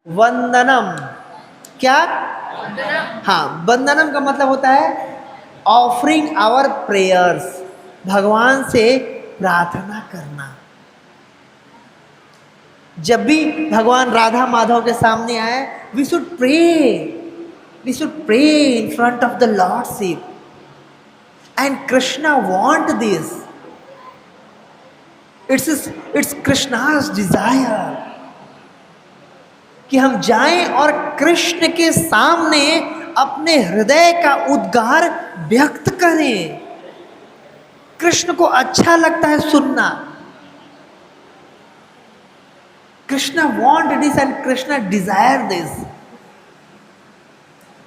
वंदनम। क्या? हाँ, वंदनम का मतलब होता है ऑफरिंग आवर प्रेयर्स, भगवान से प्रार्थना करना। जब भी भगवान राधा माधव के सामने आए, we should pray, we should pray in front of the lordship, and Krishna want this, it's Krishna's desire कि हम जाएं और कृष्ण के सामने अपने हृदय का उद्गार व्यक्त करें। कृष्ण को अच्छा लगता है सुनना। Krishna want this and Krishna desire this.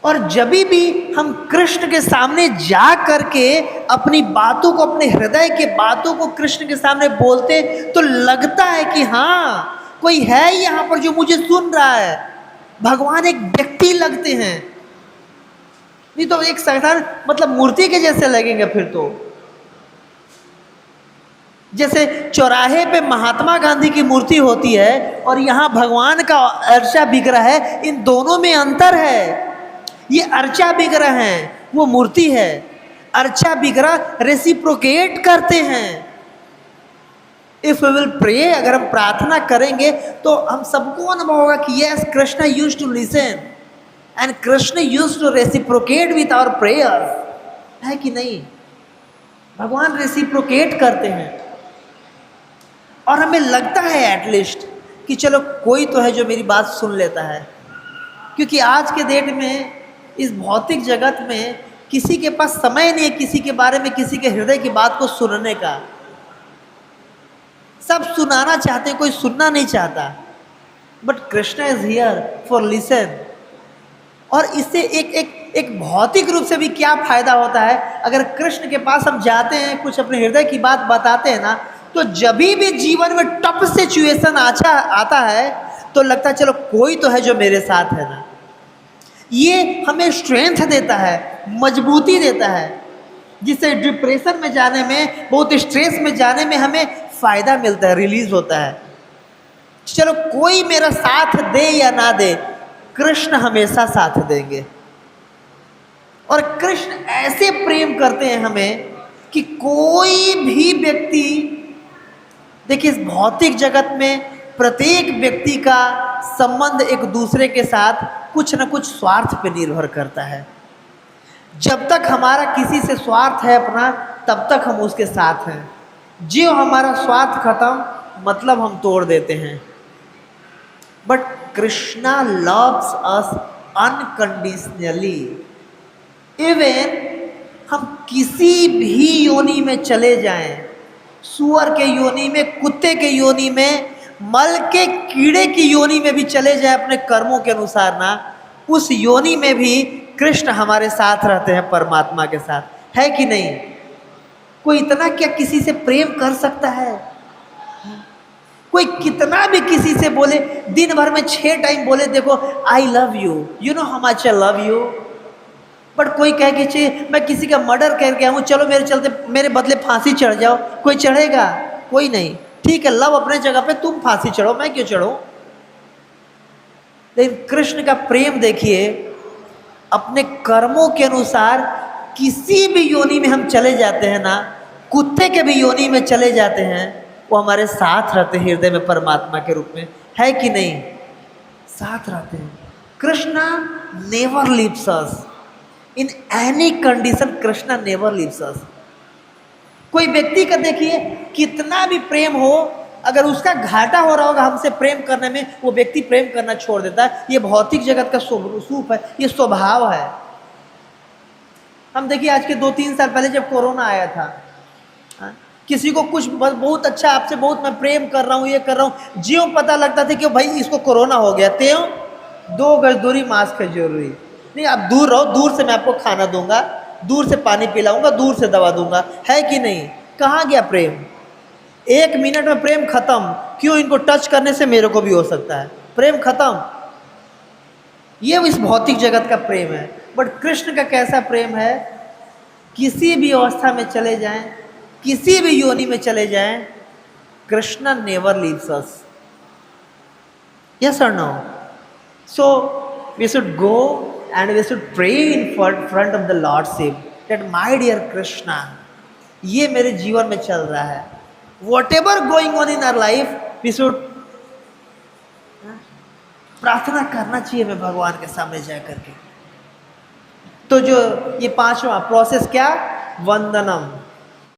और जब भी हम कृष्ण के सामने जा करके अपनी बातों को, अपने हृदय के बातों को कृष्ण के सामने बोलते, तो लगता है कि हाँ, कोई है यहाँ पर जो मुझे सुन रहा है। भगवान एक व्यक्ति लगते हैं, नहीं तो एक साधारण मतलब मूर्ति के जैसे लगेंगे फिर तो। जैसे चौराहे पे महात्मा गांधी की मूर्ति होती है और यहाँ भगवान का अर्चा विग्रह है, इन दोनों में अंतर है। ये अर्चा विग्रह है, वो मूर्ति है। अर्चा विग्रह रेसिप्रोकेट करते हैं। इफ वी विल प्रे, अगर हम प्रार्थना करेंगे तो हम सबको अनुभव होगा कि yes, Krishna used to listen and Krishna used to reciprocate with our prayer. है कि नहीं? भगवान रेसिप्रोकेट करते हैं और हमें लगता है एटलीस्ट कि चलो कोई तो है जो मेरी बात सुन लेता है। क्योंकि आज के डेट में, इस भौतिक जगत में, किसी के पास समय नहीं है किसी के बारे में, किसी के हृदय की बात को सुनने का। सब सुनाना चाहते हैं, कोई सुनना नहीं चाहता। But Krishna is here for listen. और इससे एक भौतिक रूप से भी क्या फायदा होता है, अगर कृष्ण के पास हम जाते हैं, कुछ अपने हृदय की बात बताते हैं ना, तो जब भी जीवन में टफ सिचुएशन आता है तो लगता है चलो कोई तो है जो मेरे साथ है ना। ये हमें स्ट्रेंथ देता है, मजबूती देता है, जिससे डिप्रेशन में जाने में, बहुत स्ट्रेस में जाने में हमें फायदा मिलता है, रिलीज होता है। चलो कोई मेरा साथ दे या ना दे, कृष्ण हमेशा साथ देंगे। और कृष्ण ऐसे प्रेम करते हैं हमें कि कोई भी व्यक्ति, देखिए इस भौतिक जगत में प्रत्येक व्यक्ति का संबंध एक दूसरे के साथ कुछ न कुछ स्वार्थ पे निर्भर करता है। जब तक हमारा किसी से स्वार्थ है अपना, तब तक हम उसके साथ हैं। जो हमारा स्वार्थ खत्म, मतलब हम तोड़ देते हैं। But Krishna loves us unconditionally. Even हम किसी भी योनि में चले जाएं, सुअर के योनि में, कुत्ते के योनि में, मल के कीड़े की योनि में भी चले जाएं अपने कर्मों के अनुसार ना, उस योनि में भी कृष्ण हमारे साथ रहते हैं, परमात्मा के साथ। है कि नहीं? कोई इतना क्या किसी से प्रेम कर सकता है? कोई कितना भी किसी से बोले, दिन भर में 6 टाइम बोले देखो I love you, you know how much I love you, but कोई कह के चाहिए मैं किसी का मर्डर करके आऊँ, चलो मेरे चलते मेरे बदले फांसी चढ़ जाओ, कोई चढ़ेगा? कोई नहीं। ठीक है, लव अपने जगह पे, तुम फांसी चढ़ो, मैं क्यों चढ़ूं? लेकिन कृष्ण का प्रेम देखिए, अपने कर्मों के अनुसार किसी भी योनि में हम चले जाते हैं ना, कुत्ते के भी योनि में चले जाते हैं, वो हमारे साथ रहते हैं हृदय में परमात्मा के रूप में। है कि नहीं? साथ रहते हैं। Krishna never leaves us in any condition. Krishna never leaves us. कोई व्यक्ति का देखिए कितना भी प्रेम हो, अगर उसका घाटा हो रहा होगा हमसे प्रेम करने में, वो व्यक्ति प्रेम करना छोड़ देता है। ये भौतिक जगत का स्वरूप है, ये स्वभाव है। हम देखिए आज के 2-3 साल पहले जब कोरोना आया था, किसी को कुछ बहुत अच्छा, आपसे बहुत मैं प्रेम कर रहा हूँ, ये कर रहा हूँ, ज्यों पता लगता था कि भाई इसको कोरोना हो गया, त्यों 2 गज दूरी, मास्क है जरूरी। नहीं, आप दूर रहो, दूर से मैं आपको खाना दूंगा, दूर से पानी पिलाऊंगा, दूर से दवा दूंगा। है कि नहीं? कहाँ गया प्रेम? 1 मिनट में प्रेम खत्म। क्यों? इनको टच करने से मेरे को भी हो सकता है, प्रेम खत्म। ये इस भौतिक जगत का प्रेम है। बट कृष्ण का कैसा प्रेम है? किसी भी अवस्था में चले जाएं, किसी भी योनि में चले जाएं, Krishna never leaves us. Yes और no? So we should go and we should pray in front of the Lordship that my dear Krishna, ये मेरे जीवन में चल रहा है. Whatever going on in our life, we should प्रार्थना करना चाहिए हमें भगवान के सामने जा करके. तो जो ये पांचवा प्रोसेस क्या, वंदनम,